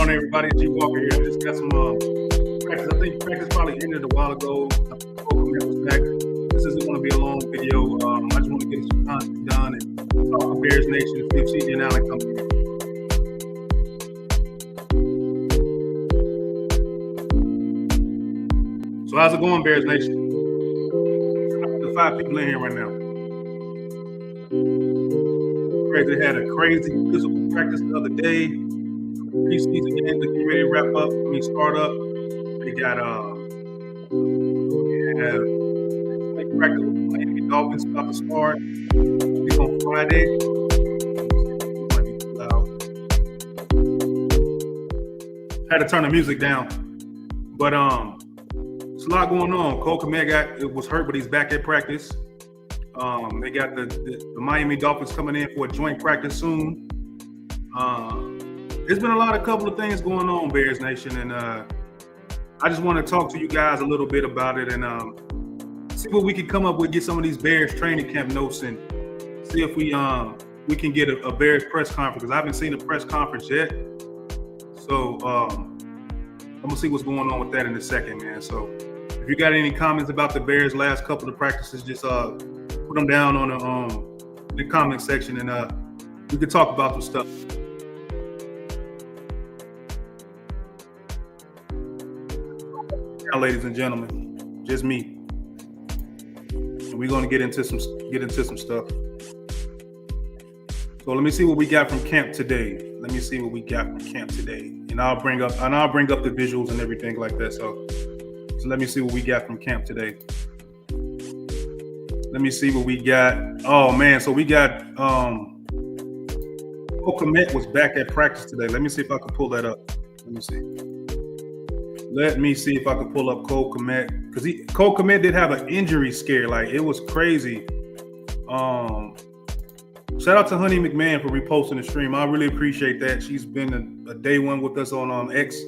on, everybody? G Walker here. Just got some practice. I think practice probably ended a while ago. Confernce was back. This isn't going to be a long video. I just want to get some content done and talk to Bears Nation and see if CJ and Allen come in. So how's it going, Bears Nation? There's 5 people in here right now. Crazy had a crazy physical practice the other day. Preseason games are getting ready to wrap up. Start up. They got practice with the Miami Dolphins about to start. It's on Friday. Had to turn the music down, but it's a lot going on. Cole Kmet was hurt, but he's back at practice. They got the Miami Dolphins coming in for a joint practice soon. There's been a couple of things going on, Bears Nation, and I just want to talk to you guys a little bit about it and see what we can come up with, get some of these Bears training camp notes, and see if we can get a Bears press conference, because I haven't seen a press conference yet. So I'm gonna see what's going on with that in a second, man. So if you got any comments about the Bears' last couple of practices, just put them down on the comment section, and we could talk about some stuff. Now, ladies and gentlemen, just me. We're gonna get into some stuff. So let me see what we got from camp today. And I'll bring up the visuals and everything like that. So let me see what we got from camp today. Let me see what we got. Oh man, so we got Cole Kmet was back at practice today. Let me see if I can pull that up. Let me see if I can pull up Cole Kmet, because Cole Kmet did have an injury scare. Like, it was crazy. Shout out to Honey McMahon for reposting the stream. I really appreciate that. She's been a day one with us on X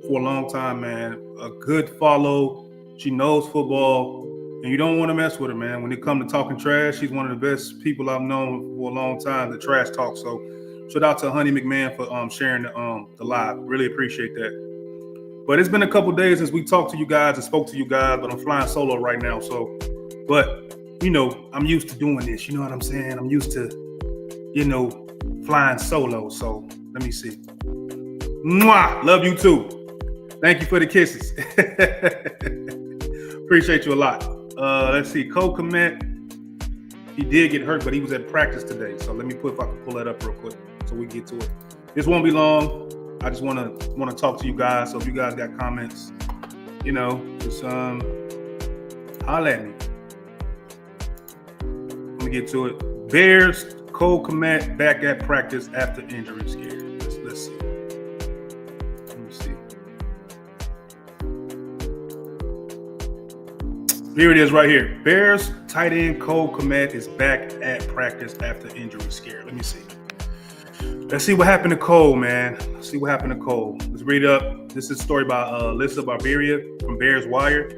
for a long time, man. A good follow. She knows football, and you don't want to mess with her, man. When it comes to talking trash, she's one of the best people I've known for a long time, the trash talk. So shout out to Honey McMahon for sharing the live. Really appreciate that. But it's been a couple days since we talked to you guys and spoke to you guys, but I'm flying solo right now. So, but, I'm used to doing this. You know what I'm saying? I'm used to, flying solo. So let me see. Mwah! Love you too. Thank you for the kisses. Appreciate you a lot. Let's see. Cole Kmet, he did get hurt, but he was at practice today. So let me if I can pull that up real quick so we get to it. This won't be long. I just want to talk to you guys. So if you guys got comments, just holla at me. Let me get to it. Bears, Cole Kmet back at practice after injury scare. Let's see. Let me see. Here it is right here. Bears tight end Cole Kmet is back at practice after injury scare. Let me see. Let's see what happened to Cole, man. Let's read up. This is a story by Alyssa Barberia from Bears Wire.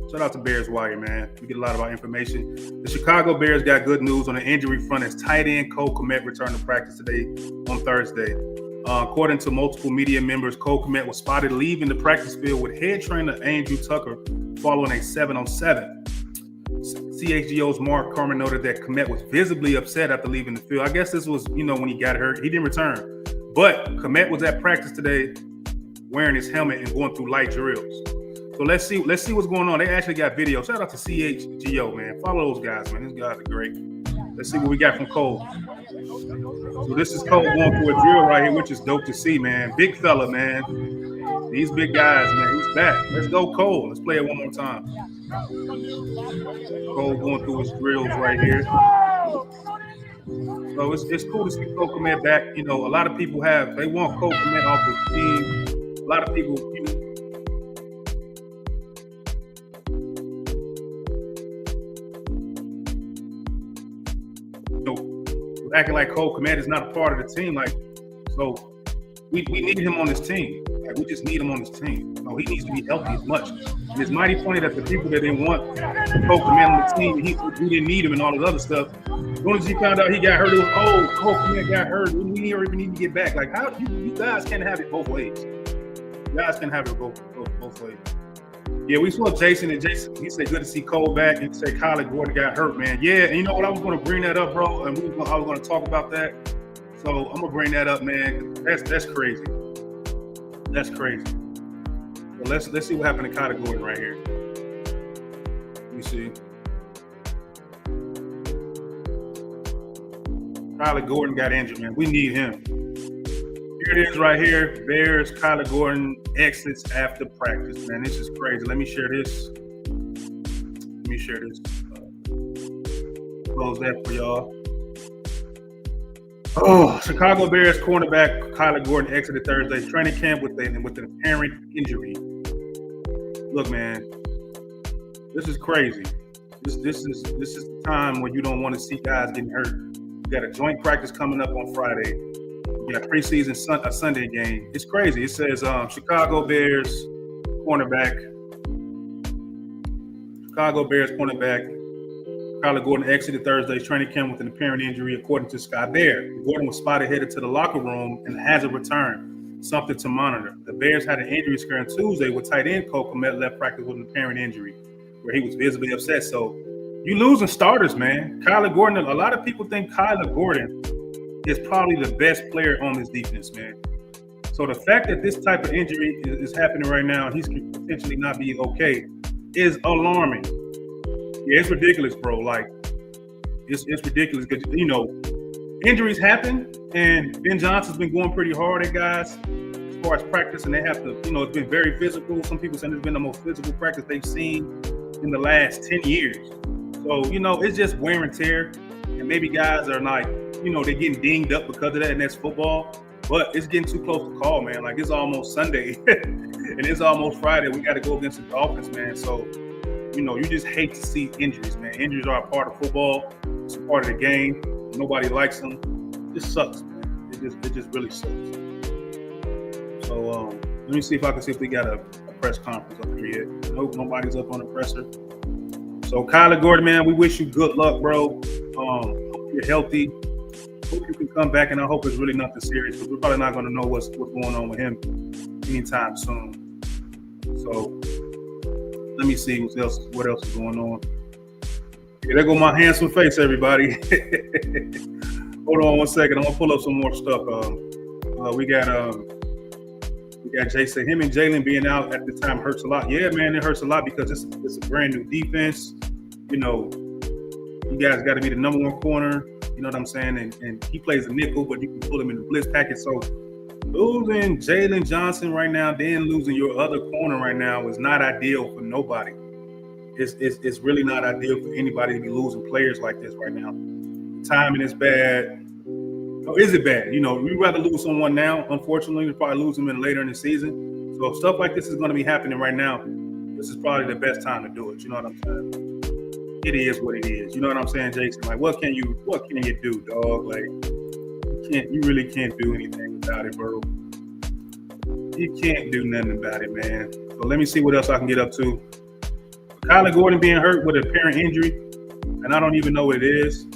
Shout out to Bears Wire, man. We get a lot of our information. The Chicago Bears got good news on the injury front as tight end Cole Kmet returned to practice today on Thursday. According to multiple media members, Cole Kmet was spotted leaving the practice field with head trainer Andrew Tucker following a 7-on-7. CHGO's Mark Carmen noted that Kmet was visibly upset after leaving the field. I guess this was, when he got hurt. He didn't return. But Kmet was at practice today wearing his helmet and going through light drills. So let's see what's going on. They actually got video. Shout out to CHGO, man. Follow those guys, man. These guys are great. Let's see what we got from Cole. So this is Cole going through a drill right here, which is dope to see, man. Big fella, man. These big guys, man. He's back. Let's go, Cole. Let's play it one more time. Cole going through his drills right here. So it's cool to see Cole Kmet back. A lot of people they want Cole Kmet off the team. A lot of people, acting like Cole Kmet is not a part of the team. So we need him on this team. We just need him on this team. He needs to be healthy as much. And it's mighty funny that the people that didn't want Cole Kmet on the team, we didn't need him and all this other stuff. As soon as he found out he got hurt, it was, Cole Kmet got hurt. We don't even need to get back. Like, how you guys can't have it both ways. guys can have it both ways. Yeah, we saw Jason, and Jason, he said, good to see Cole back. And he said Kyler Gordon got hurt, man. Yeah, and you know what? I was going to bring that up, bro, and I was going to talk about that. So I'm going to bring that up, man. That's crazy. That's crazy. But let's see what happened to Kyler Gordon right here. Let me see. Kyler Gordon got injured, man. We need him. Here it is right here. Bears, Kyler Gordon exits after practice, man. This is crazy. Let me share this. Close that for y'all. Oh, Chicago Bears cornerback Kyler Gordon exited Thursday's training camp with an apparent injury. Look, man, this is crazy. This is the time when you don't want to see guys getting hurt. You got a joint practice coming up on Friday. You got preseason a Sunday game. It's crazy. It says Chicago Bears cornerback Kyler Gordon exited Thursday's training camp with an apparent injury, according to Sky Bear. Gordon was spotted headed to the locker room and hasn't returned. Something to monitor. The Bears had an injury scare on Tuesday with tight end Cole Kmet left practice with an apparent injury, where he was visibly upset. So you losing starters, man. Kyler Gordon. A lot of people think Kyler Gordon is probably the best player on this defense, man. So the fact that this type of injury is happening right now and he's potentially not be okay is alarming. Yeah, it's ridiculous, bro. Like, it's ridiculous because, you know, injuries happen, and Ben Johnson's been going pretty hard at guys as far as practice, and they have to, you know, it's been very physical. Some people say it's been the most physical practice they've seen in the last 10 years. So, you know, it's just wear and tear, and maybe guys are like, you know, they're getting dinged up because of that, and that's football. But it's getting too close to call, man. Like, it's almost Sunday, and it's almost Friday. We got to go against the Dolphins, man. So, you know, you just hate to see injuries, man. Injuries are a part of football. It's a part of the game. Nobody likes them. It just sucks, man. It just really sucks. So let me see if we got a press conference up here yet. Nope, nobody's up on the presser. So Kyler Gordon, man, we wish you good luck, bro. Hope you're healthy. Hope you can come back, and I hope it's really nothing serious, because we're probably not going to know what's going on with him anytime soon. So let me see what else is going on. Yeah, there go my handsome face, everybody. Hold on one second. I'm gonna pull up some more stuff. We got Jason. Him and Jalen being out at the time hurts a lot. Yeah, man, it hurts a lot because it's a brand new defense. You know, you guys got to be the number one corner. You know what I'm saying? And he plays a nickel, but you can pull him in the blitz package. So losing Jalen Johnson right now, then losing your other corner right now is not ideal for nobody. It's really not ideal for anybody to be losing players like this right now. Timing is bad. Or is it bad? You know, we'd rather lose someone now. Unfortunately, we'd probably lose them later in the season. So if stuff like this is going to be happening right now, this is probably the best time to do it. You know what I'm saying? It is what it is. You know what I'm saying, Jason? Like, what can you do, dog? Like, you really can't do anything about it, bro. You can't do nothing about it, man. So let me see what else I can get up to. Kyler Gordon being hurt with an apparent injury, and I don't even know what it is.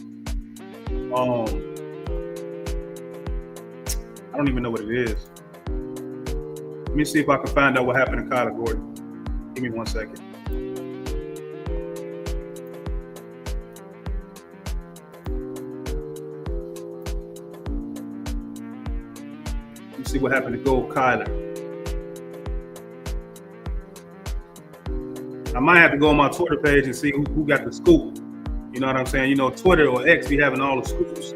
I don't even know what it is. Let me see if I can find out what happened to Kyler Gordon. Give me 1 second. Let me see what happened to Gold Kyler. I might have to go on my Twitter page and see who got the scoop. You know what I'm saying? You know, Twitter or X be having all the scoops.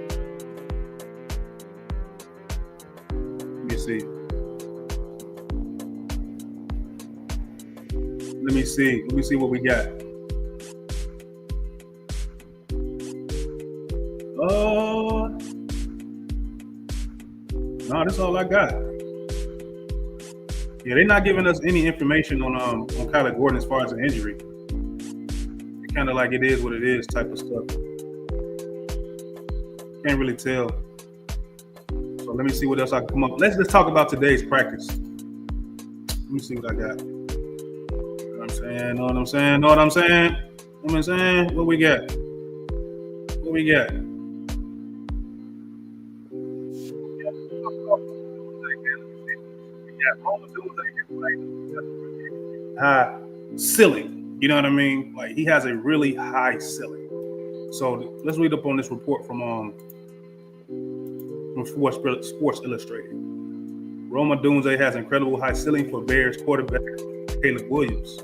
Let me see. Let me see what we got. No, that's all I got. Yeah, they're not giving us any information on Kyler Gordon as far as an injury. It's kind of like it is what it is type of stuff. Can't really tell. So let me see what else I can come up. Let's just talk about today's practice. Let me see what I got. Know what I'm saying? What we got? got Roma Dunze, high ceiling. You know what I mean? Like he has a really high ceiling. So let's read up on this report from Sports Illustrated. Roma Dunze has incredible high ceiling for Bears quarterback Caleb Williams.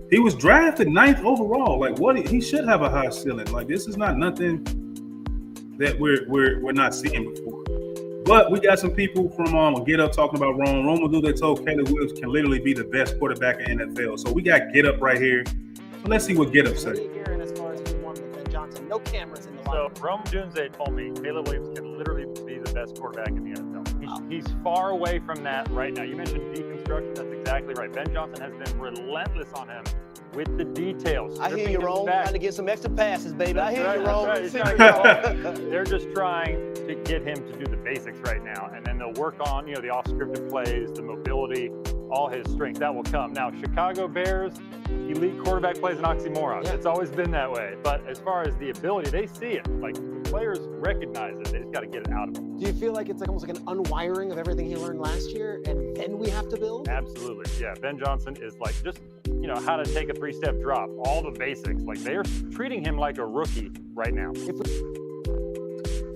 He was drafted 9th overall. Like what? He should have a high ceiling. Like this is not nothing that we're not seeing before. But we got some people from Get Up talking about Roma Dunze told Caleb Williams can literally be the best quarterback in NFL. So we got Get Up right here. So let's see what Get Up said. As far as who won with Ben Johnson, no cameras in the So Roma Dunze told me Caleb Williams can literally be the best quarterback in the NFL. He's far away from that right now. You mentioned deconstruction. That's exactly right. Ben Johnson has been relentless on him with the details. I hear you, Rome. Trying to get some extra passes, baby. That's I hear you, Rome. Right. They're just trying to get him to do the basics right now, and then they'll work on the off-scripted plays, the mobility, all his strength. That will come. Now, Chicago Bears, elite quarterback plays an oxymoron. Yeah. It's always been that way. But as far as the ability, they see it. Like players recognize it. They just got to get it out of them. Do you feel like it's like almost like an unwiring of everything he learned last year, and then we have to build? Absolutely. Yeah. Ben Johnson is like just how to take a 3-step drop, all the basics. Like they're treating him like a rookie right now.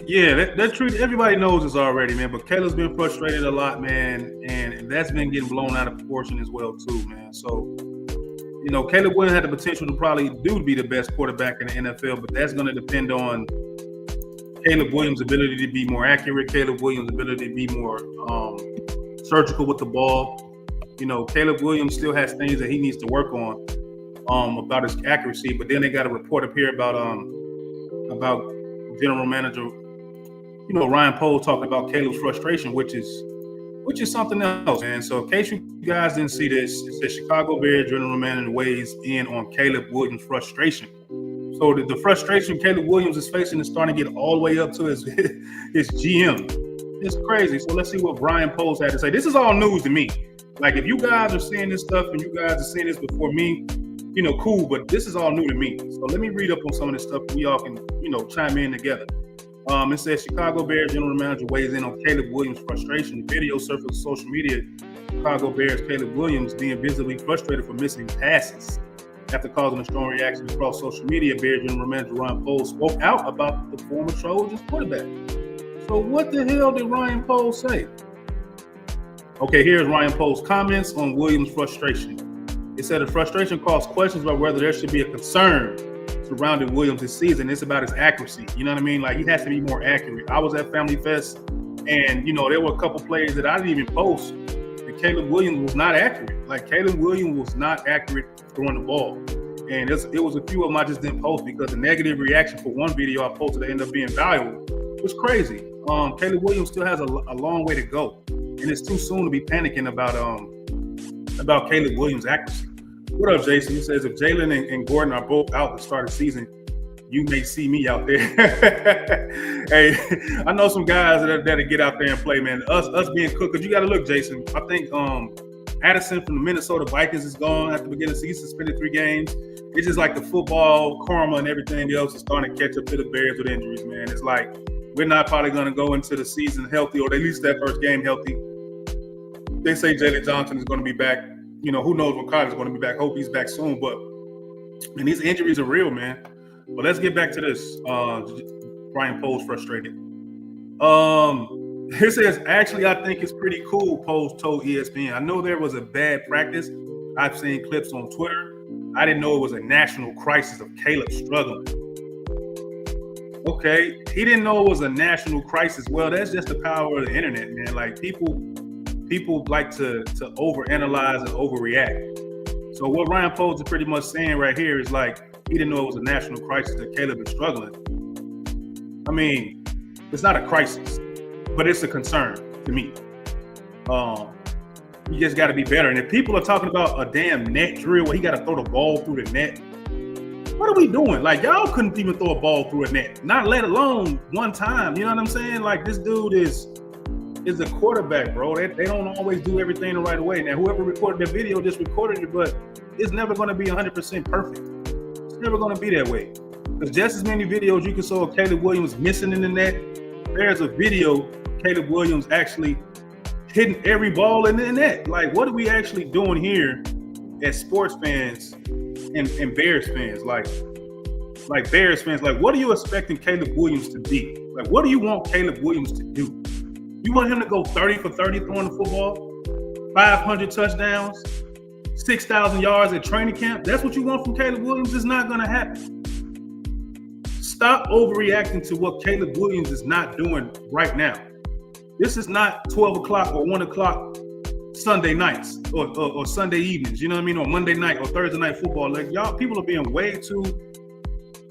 Yeah, that treat everybody knows this already, man. But Caleb's been frustrated a lot, man, and that's been getting blown out of proportion as well, too, man. So, Caleb Williams had the potential to probably be the best quarterback in the NFL, but that's going to depend on Caleb Williams' ability to be more accurate, Caleb Williams' ability to be more surgical with the ball. Caleb Williams still has things that he needs to work on about his accuracy. But then they got a report up here about general manager, Ryan Poles talking about Caleb's frustration, which is something else, man. So in case you guys didn't see this, it says Chicago Bears general manager weighs in on Caleb Williams' frustration. So the frustration Caleb Williams is facing is starting to get all the way up to his GM. It's crazy. So let's see what Ryan Poles had to say. This is all news to me. Like if you guys are seeing this stuff and you guys are seeing this before me, cool. But this is all new to me. So let me read up on some of this stuff. We all can, chime in together. It says Chicago Bears general manager weighs in on Caleb Williams' frustration. The video surfaced on social media. Chicago Bears Caleb Williams being visibly frustrated for missing passes. After causing a strong reaction across social media, Bears general manager Ryan Poles spoke out about the former Trojans quarterback. So what the hell did Ryan Poles say? Okay, here's Ryan Poles' comments on Williams' frustration. It said the frustration caused questions about whether there should be a concern surrounding Williams this season. It's about his accuracy. You know what I mean? Like he has to be more accurate. I was at Family Fest, and there were a couple plays that I didn't even post. And Caleb Williams was not accurate. Like Caleb Williams was not accurate throwing the ball. And it was a few of them I just didn't post because the negative reaction for one video I posted that ended up being valuable. It was crazy. Caleb Williams still has a long way to go, and it's too soon to be panicking about Caleb Williams' accuracy. What up, Jason? He says if Jalen and Gordon are both out to start the season, you may see me out there. Hey, I know some guys that'll get out there and play, man. Us being cooked, because you got to look, Jason. I think Addison from the Minnesota Vikings is gone at the beginning of the season, suspended 3 games. It's just like the football karma and everything else is starting to catch up to the Bears with injuries, man. It's like we're not probably going to go into the season healthy, or at least that first game healthy. They say Jalen Johnson is going to be back. Who knows when Carter's going to be back. Hope he's back soon. But, man, these injuries are real, man. But let's get back to this. Ryan Poles frustrated. It says, actually, I think it's pretty cool, Poles told ESPN. I know there was a bad practice. I've seen clips on Twitter. I didn't know it was a national crisis of Caleb struggling. Okay, he didn't know it was a national crisis. Well, that's just the power of the internet, man. Like people like to overanalyze and overreact. So what Ryan Poles is pretty much saying right here is like he didn't know it was a national crisis that Caleb is struggling. I mean, it's not a crisis, but it's a concern to me. You just got to be better. And if people are talking about a damn net drill where he got to throw the ball through the net, what are we doing? Like, y'all couldn't even throw a ball through a net, not let alone one time. You know what I'm saying? Like, this dude is a quarterback, bro. They don't always do everything the right way. Now, whoever recorded the video just recorded it, but it's never going to be 100% perfect. It's never going to be that way. Because just as many videos you can saw of Caleb Williams missing in the net, there's a video of Caleb Williams actually hitting every ball in the net. Like, what are we actually doing here as sports fans and Bears fans? Like Bears fans, like, what are you expecting Caleb Williams to be? Like, what do you want Caleb Williams to do? You want him to go 30 for 30 throwing the football, 500 touchdowns, 6,000 yards at training camp? That's what you want from Caleb Williams? It's not going to happen. Stop overreacting to what Caleb Williams is not doing right now. This is not 12 o'clock or 1 o'clock Sunday nights or Sunday evenings, you know what I mean? Or Monday night or Thursday night football. Like, y'all, people are being way too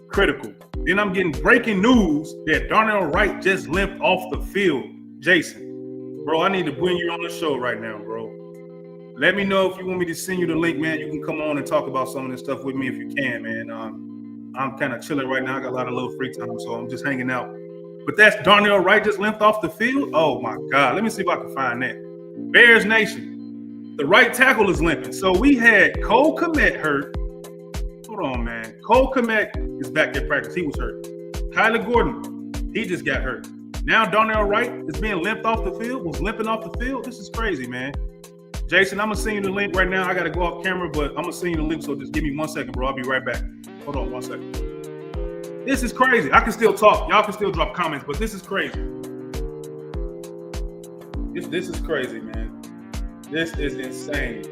critical. Then I'm getting breaking news that Darnell Wright just limped off the field. Jason, bro, I need to bring you on the show right now, bro. Let me know if you want me to send you the link, man. You can come on and talk about some of this stuff with me if you can, man. I'm kind of chilling right now. I got a lot of little free time, so I'm just hanging out. But that's Darnell Wright just limped off the field? Oh, my God. Let me see if I can find that. Bears Nation, the right tackle is limping. So we had Cole Kmet hurt. Hold on, man. Cole Kmet is back at practice. He was hurt. Kyler Gordon, he just got hurt. Now Darnell Wright is being limped off the field, was limping off the field. This is crazy, man. Jason, I'm going to send you the link right now. I got to go off camera, but I'm going to send you the link, so just give me 1 second, bro. I'll be right back. Hold on 1 second. This is crazy. I can still talk. Y'all can still drop comments, but this is crazy. This is crazy, man. This is insane.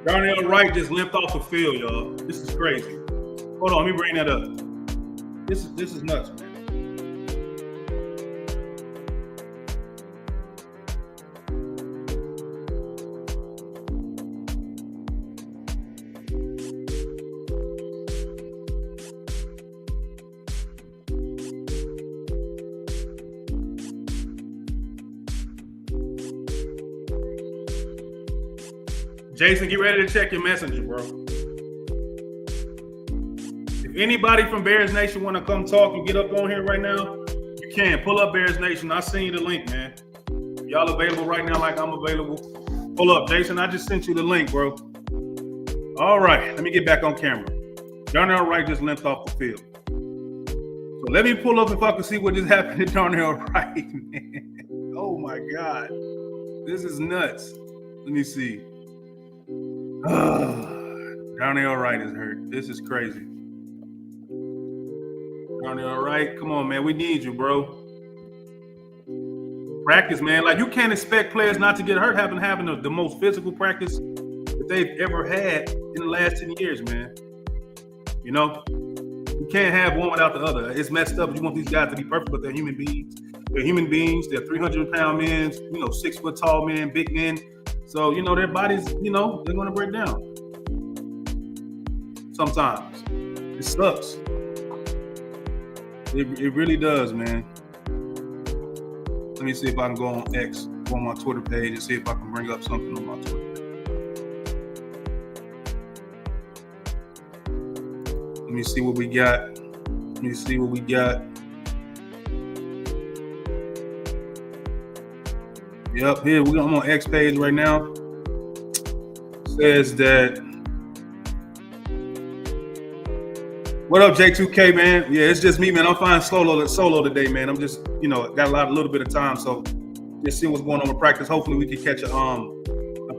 Darnell Wright just limped off the field, y'all. This is crazy. Hold on, let me bring that up. This is nuts, man. Jason, get ready to check your messenger, bro. If anybody from Bears Nation want to come talk and get up on here right now, you can. Pull up Bears Nation. I'll send you the link, man. If y'all available right now like I'm available, pull up. Jason, I just sent you the link, bro. All right, let me get back on camera. Darnell Wright just limped off the field. So let me pull up if I can see what just happened to Darnell Wright, man. Oh, my God. This is nuts. Let me see. Darnell Wright is hurt. This is crazy. Darnell Wright, come on, man. We need you, bro. Practice, man. Like, you can't expect players not to get hurt having the most physical practice that they've ever had in the last 10 years, man. You know? You can't have one without the other. It's messed up. You want these guys to be perfect, but they're human beings. They're human beings. They're 300-pound men, 6-foot-tall men, big men. So, their bodies, they're going to break down. Sometimes. It sucks. It really does, man. Let me see if I can go on X, go on my Twitter page, and see if I can bring up something on my Twitter page. Let me see what we got. Yep, here I'm on X page right now. Says that. What up, J2K, man? Yeah, it's just me, man. I'm flying solo today, man. I'm just, got a little bit of time, so just seeing what's going on with practice. Hopefully, we can catch a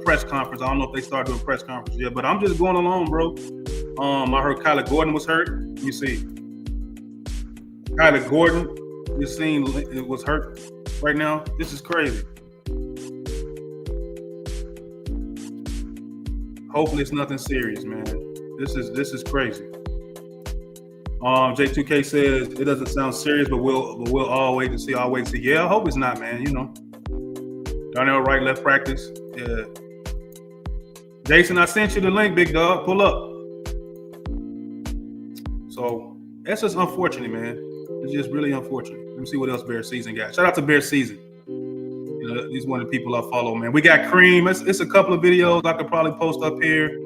press conference. I don't know if they started doing press conference yet, but I'm just going along, bro. I heard Kyler Gordon was hurt. Let me see. Kyler Gordon, you seen it was hurt right now. This is crazy. Hopefully it's nothing serious, man. This is crazy. J2K says it doesn't sound serious, but we'll all wait and see. I'll wait and see. Yeah, I hope it's not, man. Darnell Wright left practice. Yeah. Jason, I sent you the link, big dog. Pull up. So that's just unfortunate, man. It's just really unfortunate. Let me see what else Bear Season got. Shout out to Bear Season. He's one of the people I follow, man. We got Cream. It's a couple of videos I could probably post up here.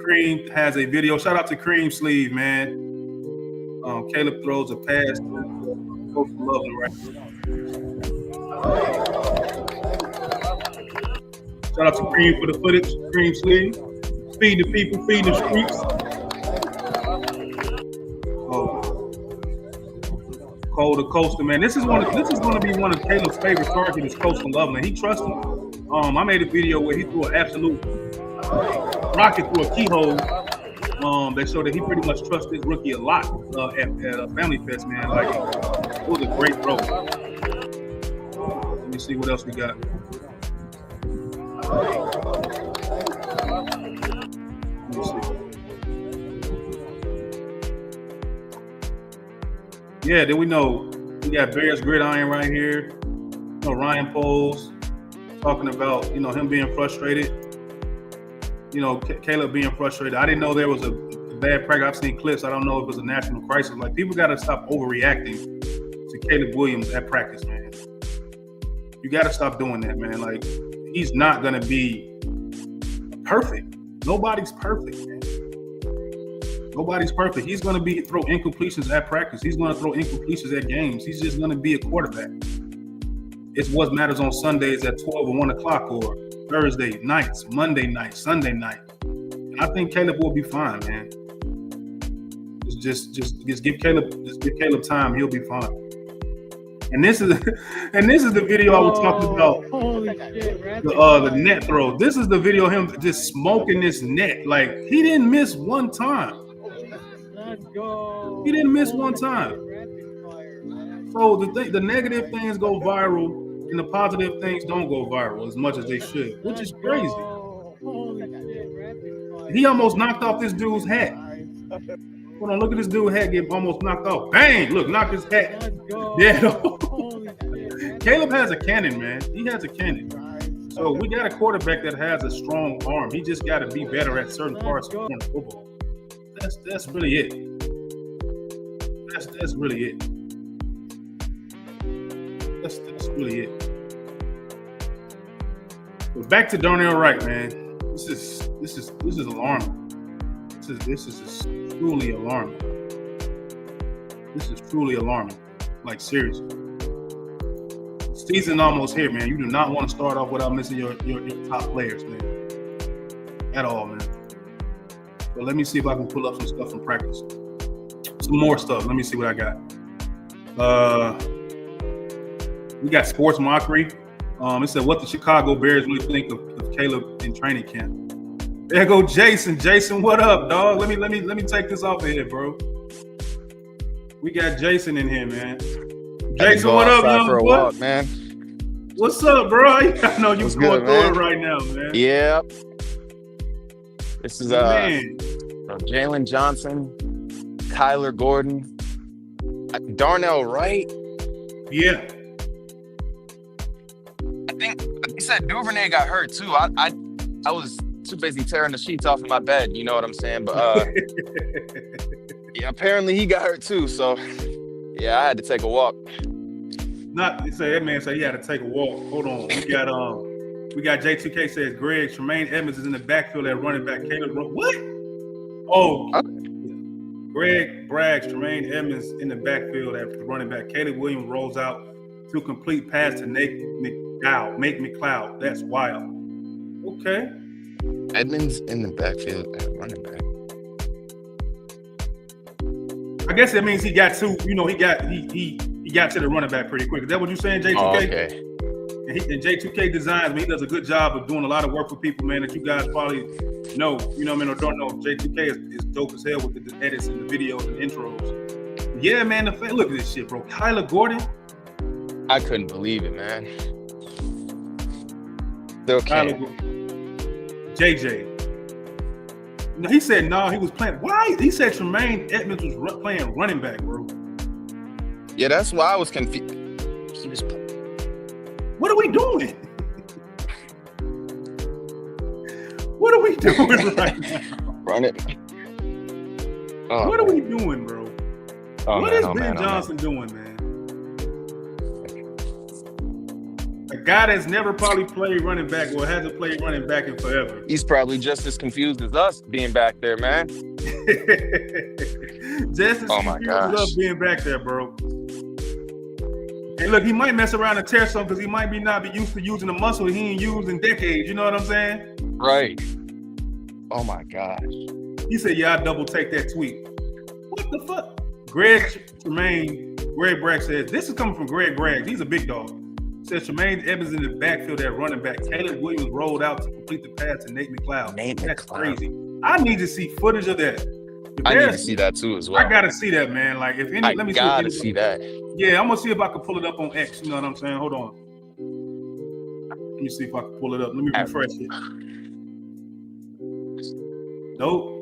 Cream has a video. Shout out to Cream Sleeve, man. Caleb throws a pass. Coach Lovely right now. Shout out to Cream for the footage. Cream Sleeve. Feed the people, feed the streets. Oh, Cole the Coaster, man. This is going to be one of Caleb's favorite targets. Is Coastal Loveland. He trusts him. I made a video where he threw an absolute rocket through a keyhole. That showed that he pretty much trusts his rookie a lot at Family Fest, man. Like, it was a great throw. Let me see what else we got. Let me see. Yeah, then we know we got Bears Gridiron right here. You know, Ryan Poles talking about, him being frustrated. Caleb being frustrated. I didn't know there was a bad practice. I've seen clips. I don't know if it was a national crisis. Like, people got to stop overreacting to Caleb Williams at practice, man. You got to stop doing that, man. Like, he's not going to be perfect. Nobody's perfect, man. Nobody's perfect. He's going to throw incompletions at practice. He's going to throw incompletions at games. He's just going to be a quarterback. It's what matters on Sundays at 12 or 1 o'clock, or Thursday nights, Monday night, Sunday night. And I think Caleb will be fine, man. Just give Caleb time. He'll be fine. And this is the video I was talking about. Holy shit, the net throw. This is the video of him just smoking this net. Like, he didn't miss one time. Let's go. He didn't miss one time. So the negative things go viral and the positive things don't go viral as much as they should, which is crazy. He almost knocked off this dude's hat. Hold on, look at this dude's hat get almost knocked off. Bang! Look, knocked his hat. Yeah. Caleb has a cannon, man. He has a cannon. So we got a quarterback that has a strong arm. He just got to be better at certain parts of football. That's really it. That's really it. That's really it. But back to Darnell Wright, man. This is alarming. This is just truly alarming. This is truly alarming. Like, seriously. Season almost here, man. You do not want to start off without missing your top players, man. At all, man. So let me see if I can pull up some stuff from practice. Some more stuff. Let me see what I got. We got sports mockery. It said, what the Chicago Bears really think of Caleb in training camp. There go Jason. Jason, what up, dog? Let me take this off of here, bro. We got Jason in here, man. Jason, what up, young for a boy? walk, man. What's up, bro? I know you going through man? it right now, man. Yep. This is Man. Jalen Johnson, Kyler Gordon, Darnell Wright. Yeah. I think he said Duvernay got hurt too. I was too busy tearing the sheets off of my bed. You know what I'm saying? But yeah, apparently he got hurt too. So yeah, I had to take a walk. That man said he had to take a walk. Hold on. We got J2K says Greg Tremaine Edmonds is in the backfield at running back. Caleb what? Oh, Greg brags Tremaine Edmonds in the backfield at running back. Caleb Williams rolls out to complete pass to Nate McLeod. That's wild. Okay. Edmonds in the backfield at running back. I guess that means he got to, he got to the running back pretty quick. Is that what you're saying, J2K? Oh, okay. And J2K Designs, man, he does a good job of doing a lot of work for people, man, that you guys probably know, or don't know. J2K is dope as hell with the edits and the videos and intros. Yeah, man, look at this shit, bro. Kyler Gordon. I couldn't believe it, man. Still can't. JJ. No, he said no. He was playing. Why? He said Tremaine Edmonds was playing running back, bro. Yeah, that's why I was confused. He was. What are we doing? What are we doing right now? Run it. Oh, what are we doing, bro? What is Ben Johnson doing, man? A guy that's never probably played running back or hasn't played running back in forever. He's probably just as confused as us being back there, man. Just as confused as us being back there, bro. And look, he might mess around and tear something because he might not be used to using the muscle he ain't used in decades. You know what I'm saying? Right. Oh my gosh. He said, "Yeah, I double take that tweet." What the fuck? Greg Bragg says, "This is coming from Greg Bragg. He's a big dog." Says Tremaine Evans in the backfield at running back. Caleb Williams rolled out to complete the pass to Nate McLeod. That's crazy. I need to see footage of that. I need to see that too as well. I gotta see that, man. Like if any, let me see that. Yeah, I'm gonna see if I can pull it up on X. You know what I'm saying? Hold on. Let me see if I can pull it up. Let me refresh it. Nope.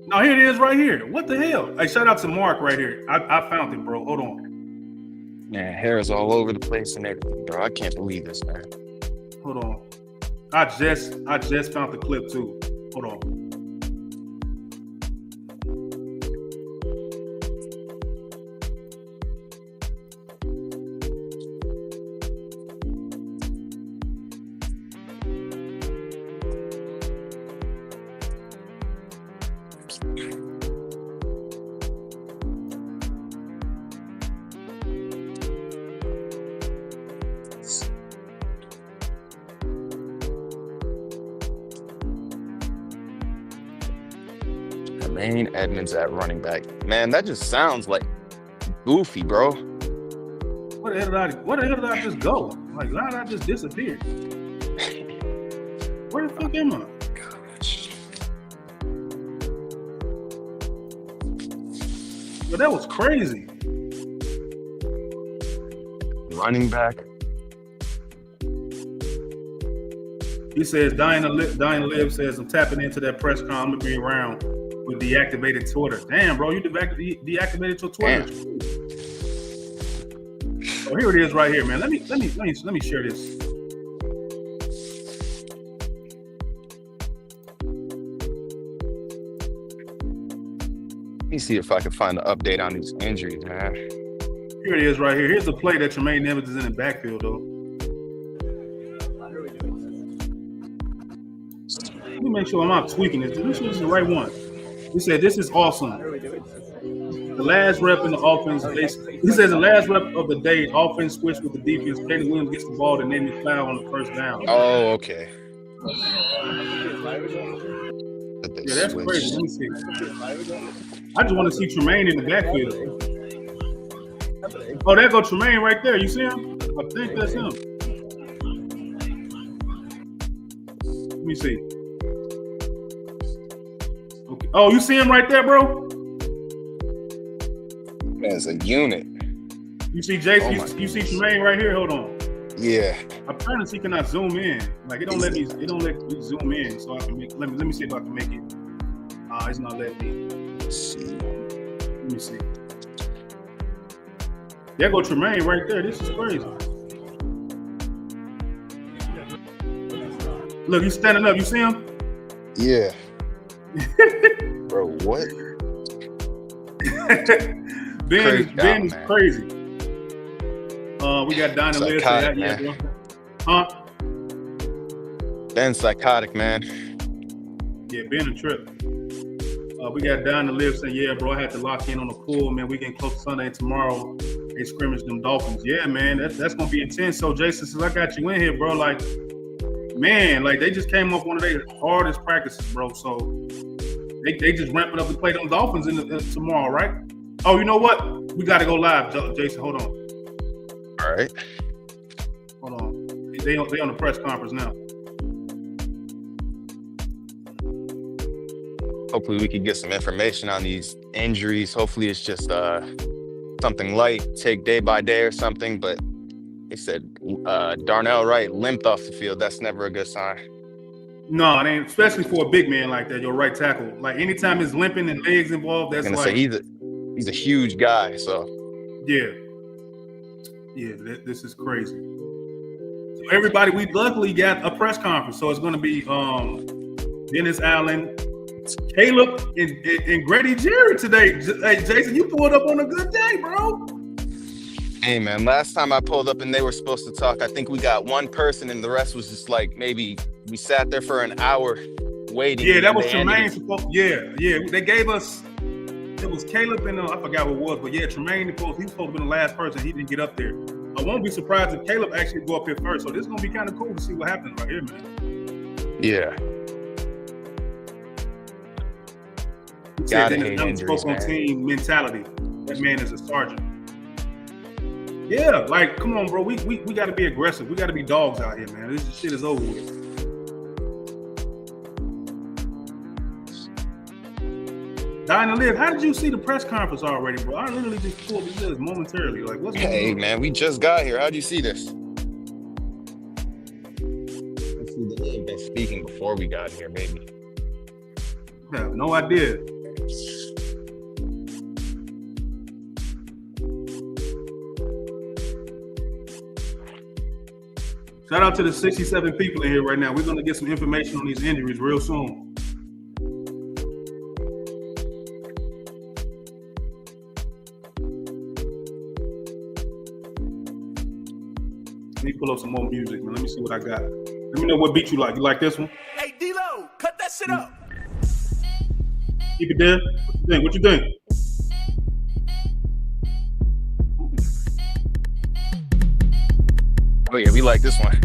No, here it is right here. What the hell? Hey, shout out to Mark right here. I found it, bro. Hold on. Man, hair is all over the place and everything, bro. I can't believe this, man. Hold on. I just found the clip too. Hold on. Tremaine Edmonds at running back. Man, that just sounds like goofy, bro. Where the hell did I just go? Like, how did I just disappear? Where the fuck am I? Gosh. Yo, that was crazy. Running back. He says, Dying to Live says, I'm tapping into that press con. I'm going to be around with deactivated Twitter. Damn, bro, you deactivated your Twitter. Damn. Oh, here it is right here, man. Let me share this. Let me see if I can find an update on these injuries, man. Here it is right here. Here's the play that Tremaine Evans is in the backfield, though. Let me make sure I'm not tweaking this. This is the right one. He said, this is awesome. The last rep in the offense, he says the last rep of the day, offense switched with the defense. Caleb Williams gets the ball to Nate McLeod on the first down. Oh, okay. Yeah, that's crazy. Let me see. I just want to see Tremaine in the backfield. Oh, there go Tremaine right there. You see him? I think that's him. Let me see. Okay. Oh, you see him right there, bro? As a unit. You see Jason? You see Tremaine right here? Hold on. Yeah. I'm trying to see can I zoom in. Like it don't let me zoom in, so I can make. Let me see if I can make it. It's not letting me. Let's see. Let me see. There go Tremaine right there. This is crazy. Look, he's standing up. You see him? Yeah. Bro, what? Ben is crazy. We got Don and Liz. Man. Huh? Ben's psychotic, man. Yeah, Ben a trip. We got Don and Liv saying, yeah, bro, I had to lock in on the pool, man. We getting close to Sunday and tomorrow. They scrimmage them Dolphins. Yeah, man, that's gonna be intense. So Jason, since I got you in here, bro, like, man, like they just came off one of their hardest practices, bro. So they just ramping up to play them Dolphins tomorrow, right? Oh, you know what? We got to go live, Jason. Hold on. All right. Hold on. They on the press conference now. Hopefully we can get some information on these injuries. Hopefully it's just something light, take day by day or something. But they said Darnell Wright limped off the field. That's never a good sign. No, it ain't, especially for a big man like that, your right tackle. Like anytime there's limping and legs involved, that's like he's a huge guy. So yeah, this is crazy. So everybody, we luckily got a press conference, so it's going to be Dennis Allen, Caleb, and Grady Jarrett today. Hey, Jason, you pulled up on a good day, bro. Hey, man, last time I pulled up and they were supposed to talk, I think we got one person and the rest was just like maybe we sat there for an hour waiting. Yeah, that was Tremaine. Yeah. They gave us, it was Caleb and I forgot what it was, but yeah, Tremaine, he was supposed to be the last person. He didn't get up there. I won't be surprised if Caleb actually go up here first. So this is going to be kind of cool to see what happens right here, man. Yeah. He said Gotta Dennis hate Allen injuries, spoke on man. team mentality. That man is a sergeant. Yeah, like, come on, bro. We got to be aggressive. We got to be dogs out here, man. This shit is over with. Dying to live. How did you see the press conference already, bro? I literally just pulled this momentarily. Like, what's going Hey, on? man, we just got here. How'd you see this? Let's see the name been speaking before we got here, maybe. I have no idea. Shout out to the 67 people in here right now. We're going to get some information on these injuries real soon. Let me pull up some more music, man. Let me see what I got. Let me know what beat you like. You like this one? Hey, D-Lo, cut that shit up. Keep it there. What you think? Oh yeah, we like this one.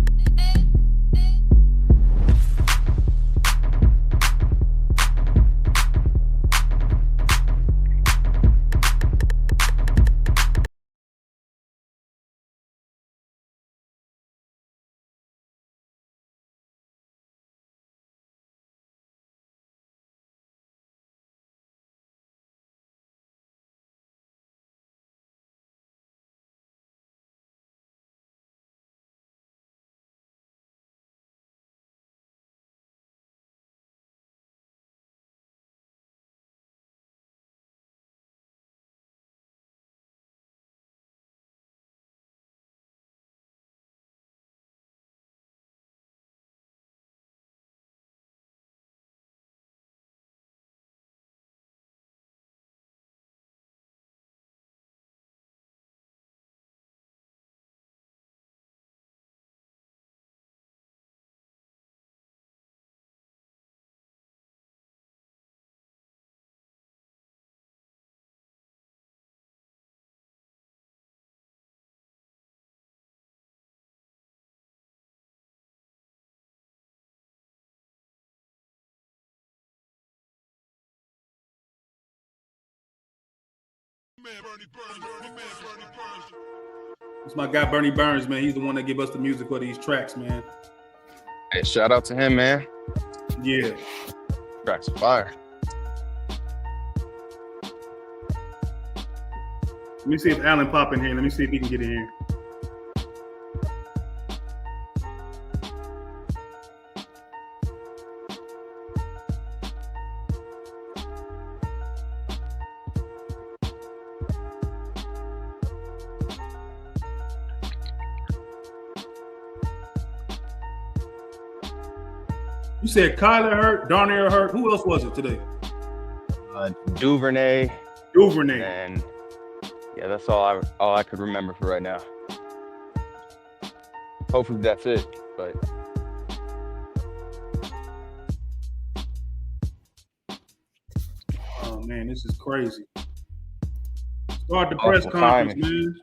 It's my guy Bernie Burns, man. He's the one that give us the music for these tracks, man. Hey, shout out to him, man. Yeah. Tracks of fire. Let me see if Alan pop in here. Let me see if he can get in here. You said Kyler hurt, Darnell hurt. Who else was it today? Duvernay, Duvernay. and yeah, that's all I could remember for right now. Hopefully that's it, but Oh man, this is crazy. Start the press Awful conference, timing. man.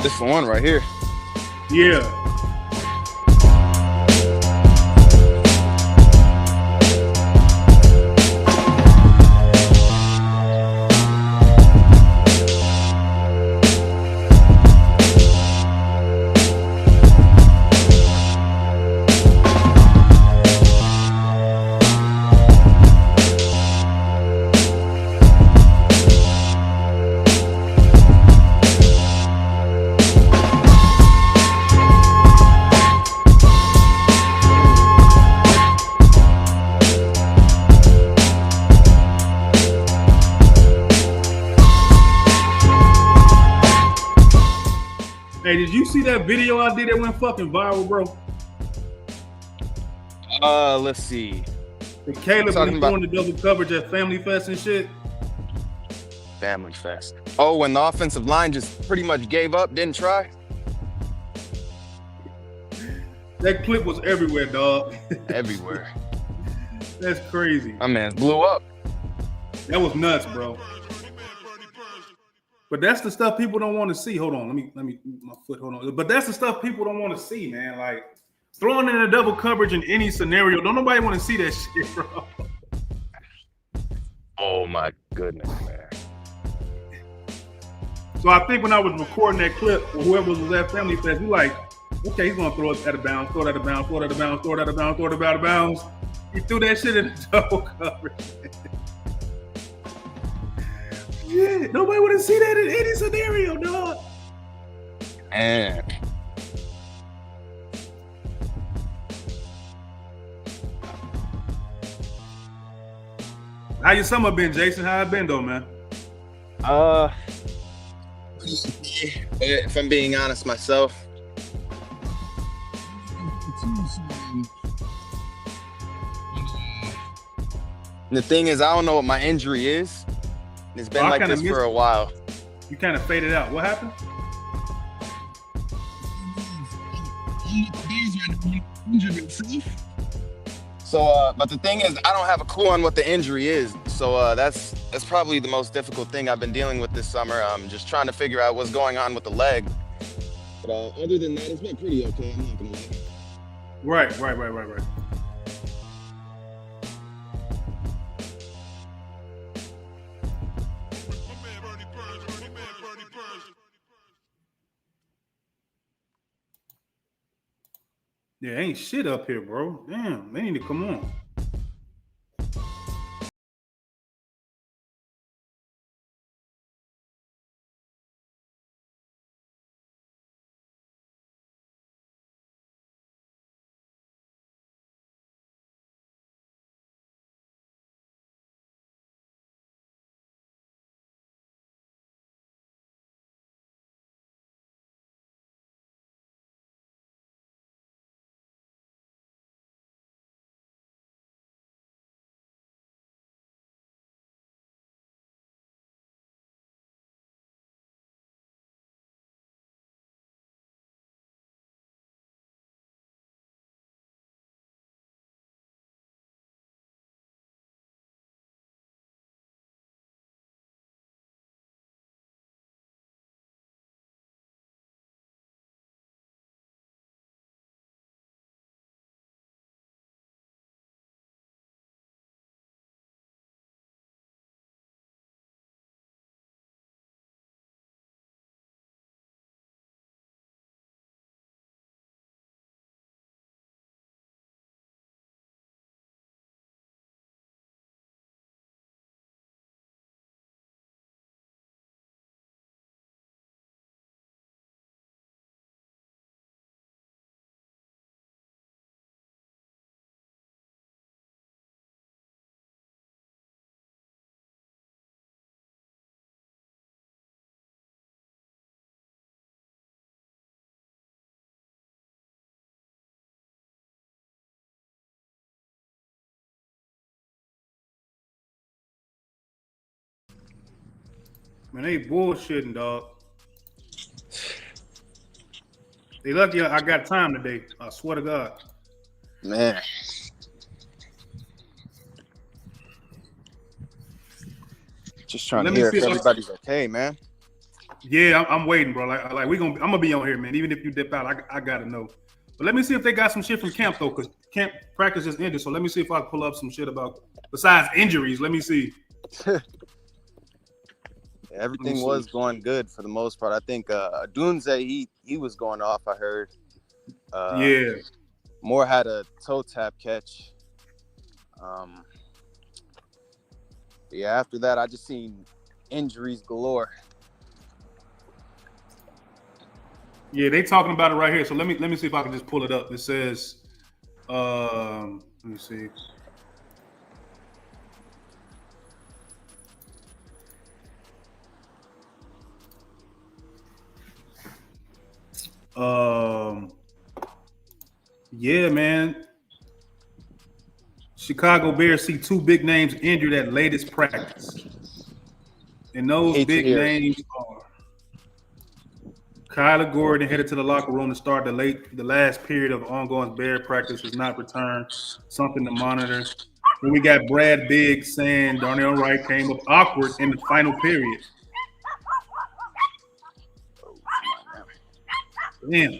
this is the one right here. Yeah. Hey, did you see that video I did that went fucking viral, bro? Let's see. The Caleb Talking was about- doing the double coverage at Family Fest and shit. Family Fest. Oh, when the offensive line just pretty much gave up, didn't try. That clip was everywhere, dog. Everywhere. That's crazy. My man blew up. That was nuts, bro. But that's the stuff people don't want to see. Hold on, let me my foot. Hold on. But that's the stuff people don't want to see, man. Like throwing in a double coverage in any scenario. Don't nobody want to see that shit, bro. Oh my goodness, man. So I think when I was recording that clip, or whoever was at Family Fest, we like, okay, he's gonna throw it out of bounds, throw it out of bounds, throw it out of bounds, throw it out of bounds, throw it out of bounds. He threw that shit in the double coverage. Yeah, nobody want to see that in any scenario, dog. Man. How your summer been, Jason? How it been though, man? If I'm being honest myself, the thing is, I don't know what my injury is. It's been like this for a while. You kind of faded out. What happened? So, but the thing is, I don't have a clue on what the injury is. So that's probably the most difficult thing I've been dealing with this summer. I'm just trying to figure out what's going on with the leg. But other than that, it's been pretty okay. I'm not gonna lie. Right. Yeah, ain't shit up here, bro. Damn, they need to come on. Man, they bullshitting, dog. They lucky I got time today. I swear to God. Man. Just trying to hear if everybody's okay, man. Yeah, I'm waiting, bro. Like I'm gonna be on here, man. Even if you dip out, I gotta know. But let me see if they got some shit from camp though, because camp practice just ended. So let me see if I can pull up some shit about besides injuries. Let me see. Everything was going good for the most part. I think Dunze, he was going off, I heard. Yeah. Moore had a toe tap catch. Yeah, after that, I just seen injuries galore. Yeah, they talking about it right here. So let me see if I can just pull it up. It says, let me see. Yeah, man. Chicago Bears see two big names injured at latest practice. And those big names are Kyler Gordon headed to the locker room to start the last period of ongoing Bear practice has not returned. Something to monitor. Then we got Brad Biggs saying Darnell Wright came up awkward in the final period. Damn.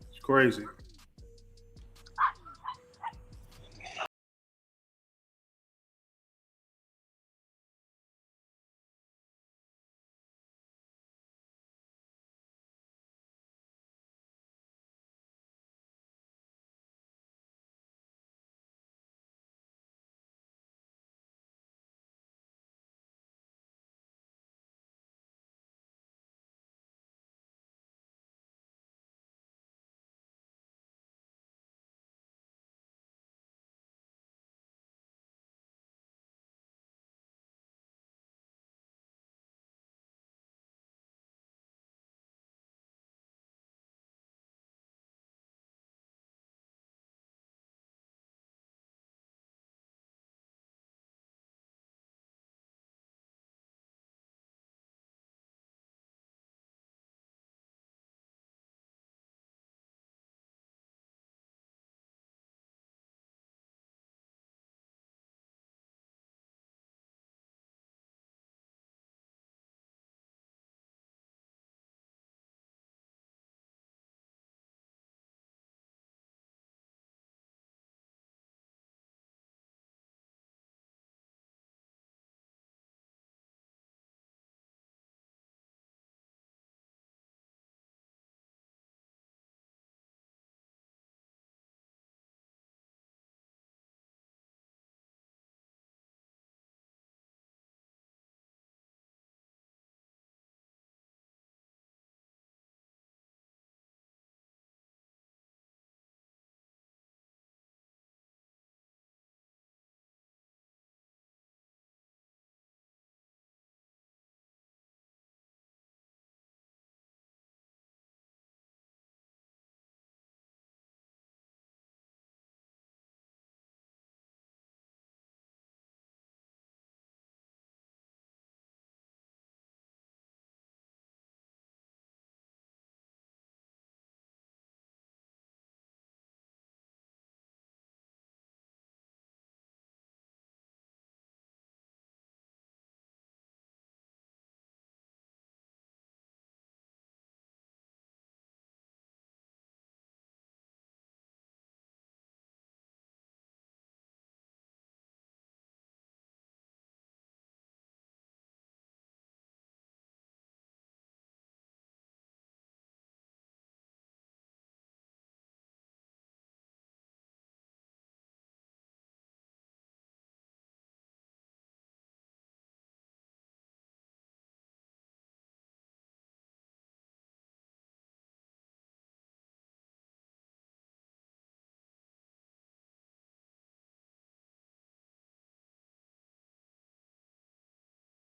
It's crazy.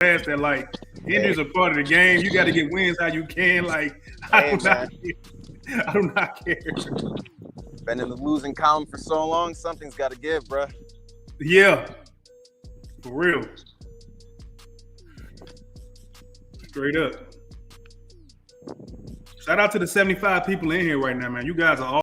Past that, like injuries are part of the game. You got to get wins how you can. Like I do not care. I do not care. Been in the losing column for so long, something's got to give, bruh. Yeah, for real. Straight up. Shout out to the 75 people in here right now, man. You guys are all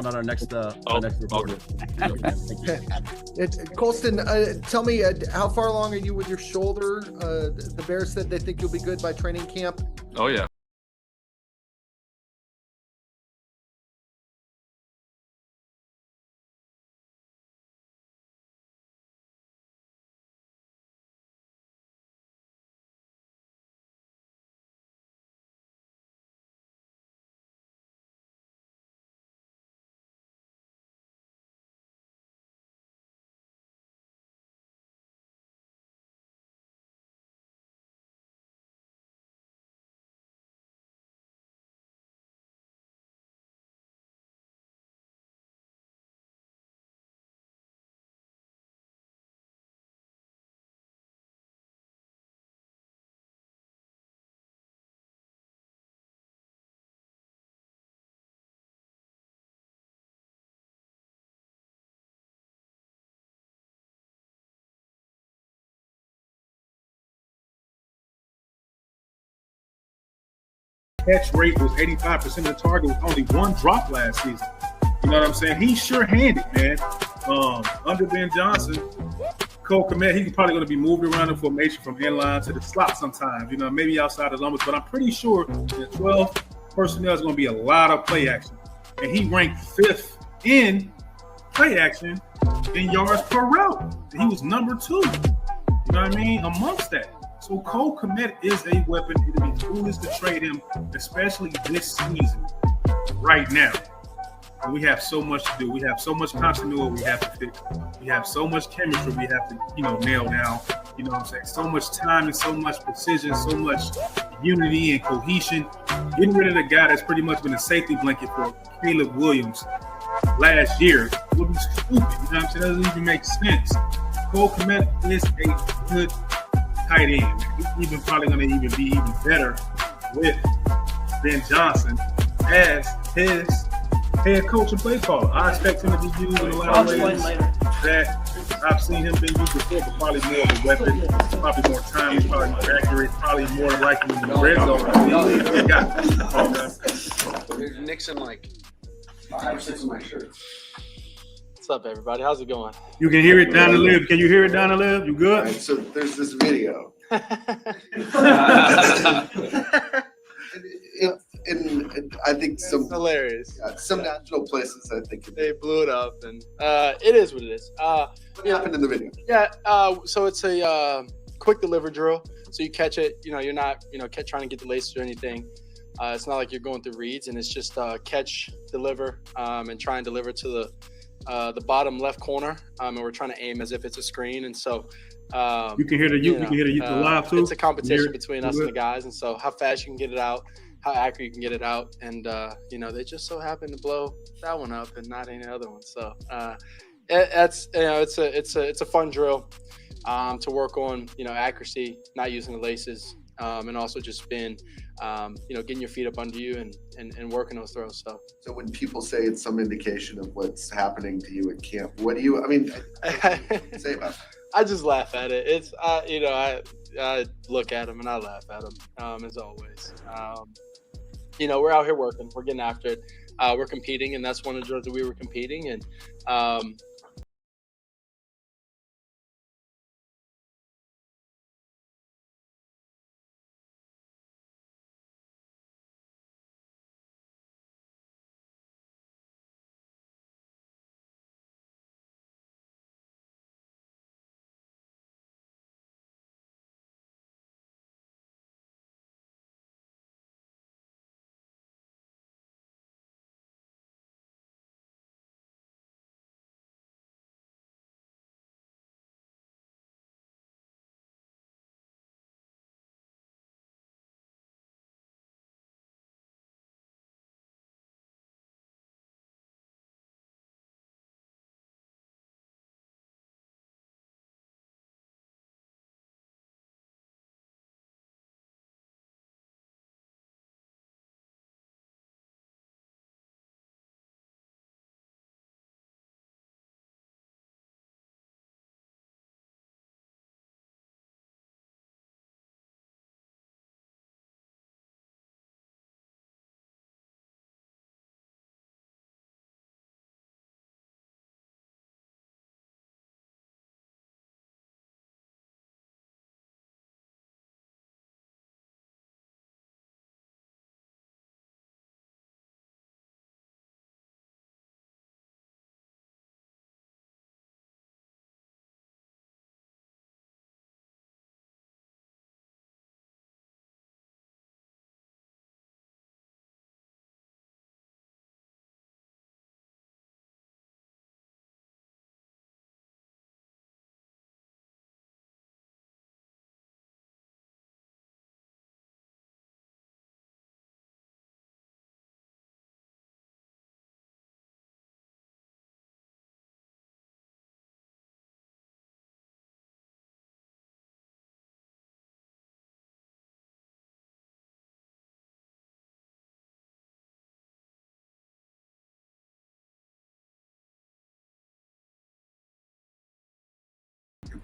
on our next report. Colston, tell me, how far along are you with your shoulder? The Bears said they think you'll be good by training camp. Oh yeah. Catch rate was 85% of the target with only one drop last season. You know what I'm saying? He's sure-handed, man. Under Ben Johnson, Cole Kmet, he's probably going to be moved around in formation from inline to the slot sometimes, you know, maybe outside the numbers, but I'm pretty sure that 12 personnel is going to be a lot of play action. And he ranked 5th in play action in yards per route. He was number 2, you know what I mean, amongst that. So Cole Kmet is a weapon. It would be foolish to trade him, especially this season, right now. And we have so much to do. We have so much continuity we have to fix. We have so much chemistry we have to, nail down. You know what I'm saying? So much time and so much precision, so much unity and cohesion. Getting rid of the guy that's pretty much been a safety blanket for Caleb Williams last year would be stupid. You know what I'm saying? It doesn't even make sense. Cole Kmet is a good tight end. He's even probably going to be even better with Ben Johnson as his head coach and play caller. I expect him to be used in a lot of ways that I've seen him being used before, but probably more of a weapon, probably more time, probably more accurate, probably more likely in the red zone. There's Nixon like 5 or 6 of my shirts. What's up, everybody? How's it going? You can hear it down the live. Can you hear it down the live? You good? Right, so there's this video. And I think It's hilarious. some national places, I think They blew it up, and it is what it is. what happened in the video? Yeah. So it's a quick deliver drill. So you catch it. You're not trying to get the laces or anything. It's not like you're going through reads, and it's just catch, deliver, and try and deliver to the bottom left corner. And we're trying to aim as if it's a screen, and so. You can hear the live too. It's a competition between us and the guys, and so how fast you can get it out, how accurate you can get it out, and they just so happen to blow that one up and not any other one. So it's a fun drill to work on accuracy, not using the laces, and also just spin, getting your feet up under you and working those throws. So when people say it's some indication of what's happening to you at camp, what do you say about that? I just laugh at it. It's I look at them and I laugh at them as always. We're out here working. We're getting after it. We're competing, and that's one of the drills that we were competing. And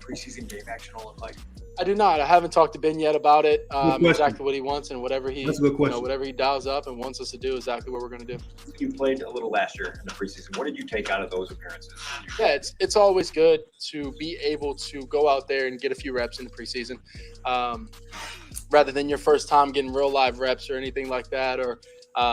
preseason game action will look like? I do not. I haven't talked to Ben yet about it. question. Exactly what he wants and whatever he, That's a good question. whatever he dials up and wants us to do, exactly what we're going to do. You played a little last year in the preseason. What did you take out of those appearances? Yeah, it's always good to be able to go out there and get a few reps in the preseason, rather than your first time getting real live reps or anything like that, or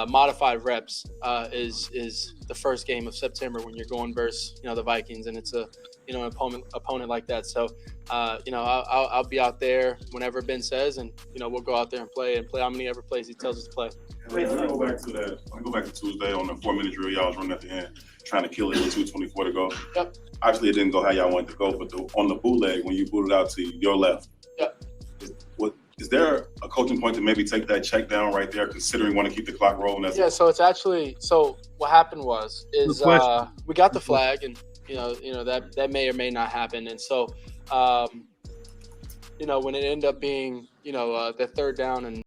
modified reps is the first game of September when you're going versus the Vikings, and it's a an opponent like that. So I'll be out there whenever Ben says, and we'll go out there and play how many ever plays he tells us to play. Let me go back to that. Let me go back to Tuesday on the 4-minute drill. Y'all was running at the end, trying to kill it with 2:24 to go. Yep. Obviously, it didn't go how y'all wanted to go, but on the bootleg, when you booted out to your left, yep. Is there a coaching point to maybe take that check down right there, considering want to keep the clock rolling? So it's actually what happened is we got the flag, and that may or may not happen, and so when it ended up being the third down and